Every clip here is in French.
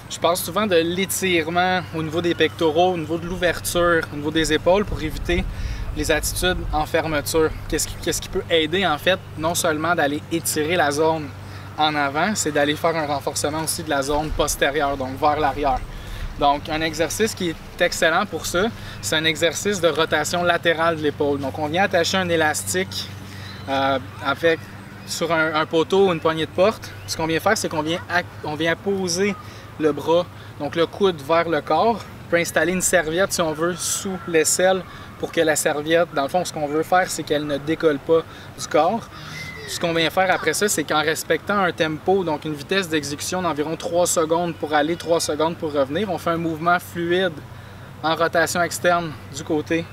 Je parle souvent de l'étirement au niveau des pectoraux, au niveau de l'ouverture, au niveau des épaules pour éviter les attitudes en fermeture. Qu'est-ce qui peut aider en fait, non seulement d'aller étirer la zone en avant, c'est d'aller faire un renforcement aussi de la zone postérieure, donc vers l'arrière. Donc un exercice qui est excellent pour ça, c'est un exercice de rotation latérale de l'épaule. Donc on vient attacher un élastique sur un poteau ou une poignée de porte. Ce qu'on vient faire, c'est qu'on vient poser le bras, donc le coude vers le corps. On peut installer une serviette, si on veut, sous l'aisselle pour que la serviette, dans le fond, ce qu'on veut faire, c'est qu'elle ne décolle pas du corps. Ce qu'on vient faire après ça, c'est qu'en respectant un tempo, donc une vitesse d'exécution d'environ 3 secondes pour aller, 3 secondes pour revenir, on fait un mouvement fluide en rotation externe du côté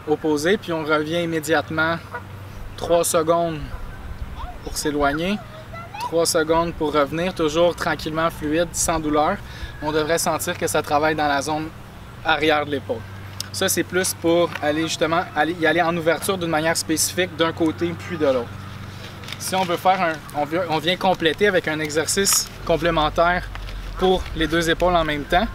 opposé, puis on revient immédiatement 3 secondes pour s'éloigner, 3 secondes pour revenir, toujours tranquillement, fluide, sans douleur. On devrait sentir que ça travaille dans la zone arrière de l'épaule. Ça, c'est plus pour aller justement y aller en ouverture d'une manière spécifique d'un côté puis de l'autre. Si on veut faire on vient compléter avec un exercice complémentaire pour les deux épaules en même temps.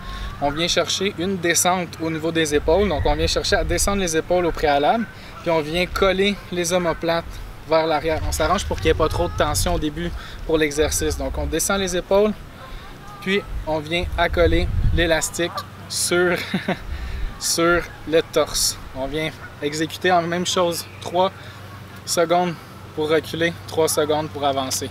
On vient chercher une descente au niveau des épaules. Donc, on vient chercher à descendre les épaules au préalable. Puis, on vient coller les omoplates vers l'arrière. On s'arrange pour qu'il n'y ait pas trop de tension au début pour l'exercice. Donc, on descend les épaules. Puis, on vient accoler l'élastique sur, sur le torse. On vient exécuter en même chose. 3 secondes pour reculer, 3 secondes pour avancer.